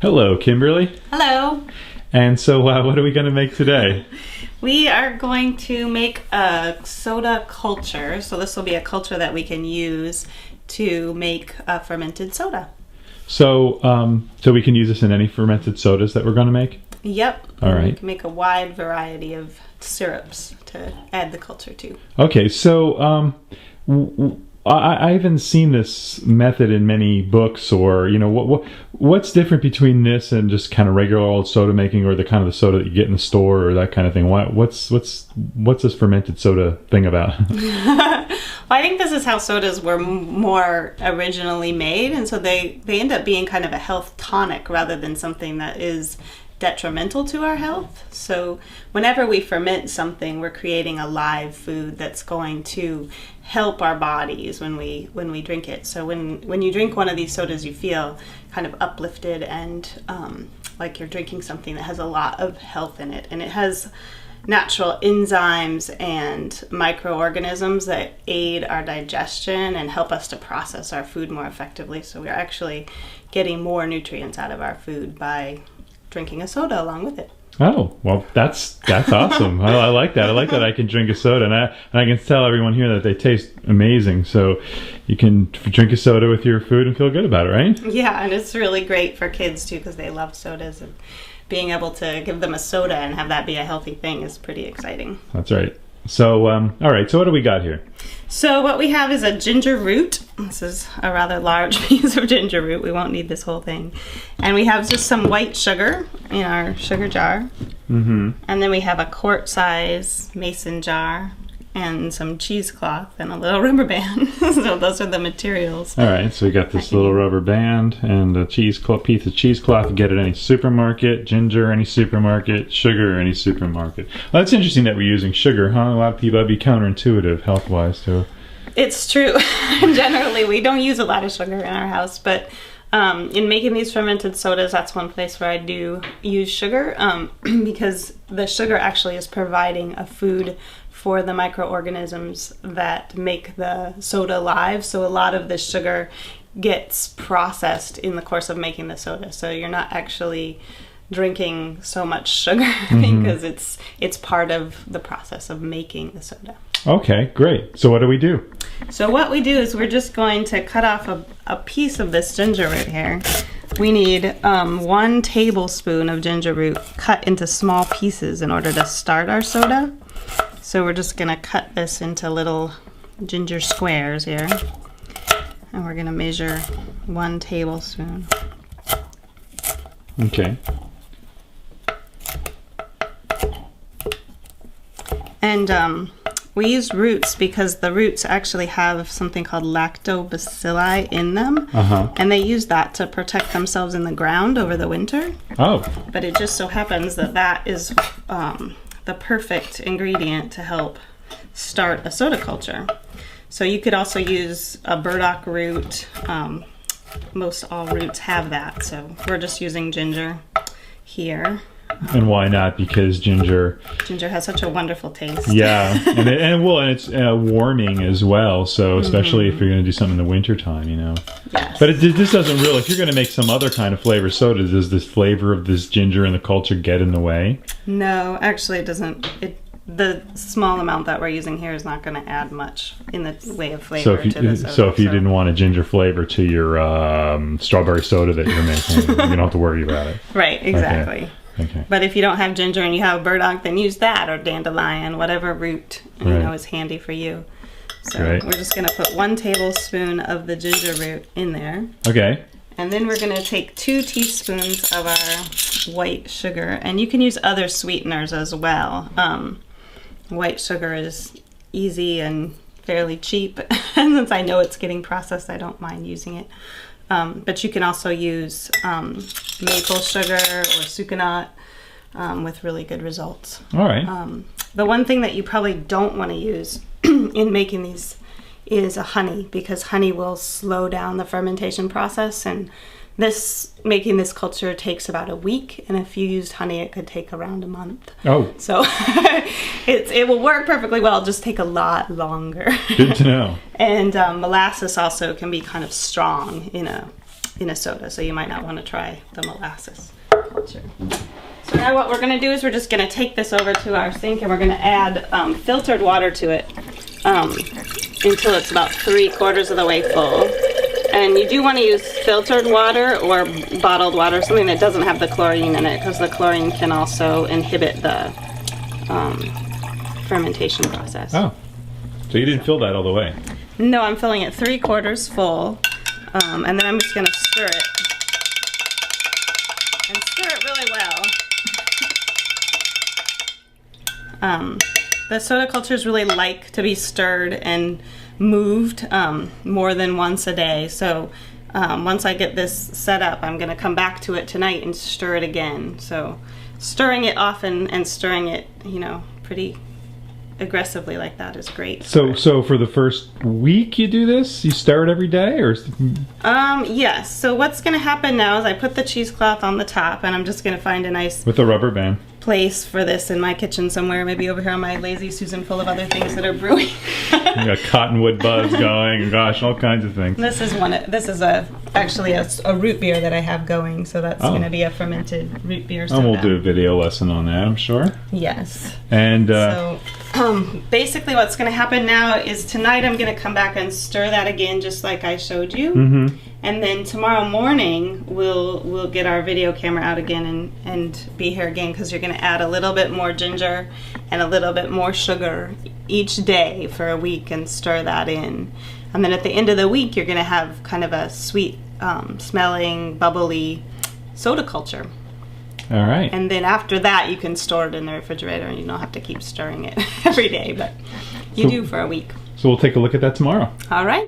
Hello, Kimberly. Hello. And so what are we going to make today? We are going to make a soda culture. So this will be a culture that we can use to make a fermented soda. So we can use this in any fermented sodas that we're going to make? Yep. All right. We can make a wide variety of syrups to add the culture to. Okay, so I haven't seen this method in many books, or what's different between this and just kind of regular old soda making, or the kind of the soda that you get in the store, or that kind of thing. What's this fermented soda thing about? Well, I think this is how sodas were more originally made, and so they end up being kind of a health tonic rather than something that is detrimental to our health. So whenever we ferment something, we're creating a live food that's going to help our bodies when we drink it. So when you drink one of these sodas, you feel kind of uplifted and like you're drinking something that has a lot of health in it, and it has natural enzymes and microorganisms that aid our digestion and help us to process our food more effectively. So we're actually getting more nutrients out of our food by drinking a soda along with it. Oh, well, that's awesome. I like that. I like that I can drink a soda, and I can tell everyone here that they taste amazing. So you can drink a soda with your food and feel good about it, right? Yeah, and it's really great for kids too because they love sodas, and being able to give them a soda and have that be a healthy thing is pretty exciting. That's right. So, all right. So what do we got here? So what we have is a ginger root. This is a rather large piece of ginger root. We won't need this whole thing. And we have just some white sugar in our sugar jar. Mm-hmm. And then we have a quart size mason jar and some cheesecloth and a little rubber band. So those are the materials. All right, so we got this little rubber band and a cheesecloth, piece of cheesecloth. You get it at any supermarket. Ginger, any supermarket. Sugar, any supermarket. Well, that's interesting that we're using sugar, huh? A lot of people, that'd be counterintuitive health-wise too. It's true. Generally, we don't use a lot of sugar in our house, but in making these fermented sodas, that's one place where I do use sugar because the sugar actually is providing a food for the microorganisms that make the soda live. So a lot of the sugar gets processed in the course of making the soda. So you're not actually drinking so much sugar because it's part of the process of making the soda. Okay, great. So what do we do? So what we do is we're just going to cut off a piece of this ginger root here. We need 1 tablespoon of ginger root cut into small pieces in order to start our soda. So we're just going to cut this into little ginger squares here. And we're going to measure 1 tablespoon. Okay. And we use roots because the roots actually have something called lactobacilli in them. Uh-huh. And they use that to protect themselves in the ground over the winter. Oh. But it just so happens that that is the perfect ingredient to help start a soda culture. So you could also use a burdock root. Most all roots have that. So we're just using ginger here. And why not? Because ginger has such a wonderful taste. Yeah, and it's warming as well. So especially if you're going to do something in the wintertime, Yes. But this doesn't really. If you're going to make some other kind of flavor soda, does this flavor of this ginger in the culture get in the way? No, actually, it doesn't. The small amount that we're using here is not going to add much in the way of flavor to the soda. So if you didn't want a ginger flavor to your strawberry soda that you're making, you don't have to worry about it. Right. Exactly. Okay. But if you don't have ginger and you have burdock, then use that, or dandelion, whatever root is handy for you. So we're just going to put 1 tablespoon of the ginger root in there. Okay. And then we're going to take 2 teaspoons of our white sugar, and you can use other sweeteners as well. White sugar is easy and fairly cheap, and since I know it's getting processed, I don't mind using it. But you can also use maple sugar or sucanat with really good results. All right. The one thing that you probably don't want to use in making these is a honey, because honey will slow down the fermentation process, and making this culture takes about a week, and if you used honey, it could take around a month. Oh. So it will work perfectly well, just take a lot longer. Good to know. And molasses also can be kind of strong in a in a soda, so you might not want to try the molasses culture. So now what we're going to do is we're just going to take this over to our sink and we're going to add filtered water to it until it's about 3/4 of the way full. And you do want to use filtered water or bottled water, something that doesn't have the chlorine in it, because the chlorine can also inhibit the fermentation process. Oh, so you didn't fill that all the way? No, I'm filling it 3/4 full, and then I'm just going to stir it. And stir it really well. The soda cultures really like to be stirred and moved more than once a day. So once I get this set up, I'm going to come back to it tonight and stir it again. So stirring it often and stirring it, you know, pretty aggressively like that is great. So for the first week you do this, you stir it every day, or? Yes. So what's going to happen now is I put the cheesecloth on the top, and I'm just going to find a nice With a rubber band. place for this in my kitchen somewhere, maybe over here on my Lazy Susan full of other things that are brewing. You got cottonwood buds going, and gosh, all kinds of things. This is actually a root beer that I have going, so that's going to be a fermented root beer soda. And we'll do a video lesson on that, I'm sure. Yes. And so basically what's going to happen now is tonight I'm going to come back and stir that again just like I showed you. Mm-hmm. And then tomorrow morning we'll get our video camera out again and be here again, because you're going to add a little bit more ginger and a little bit more sugar each day for a week and stir that in. And then at the end of the week you're going to have kind of a sweet smelling, bubbly soda culture. all right. And then after that you can store it in the refrigerator and you don't have to keep stirring it every day, but you do for a week. So we'll take a look at that tomorrow. All right.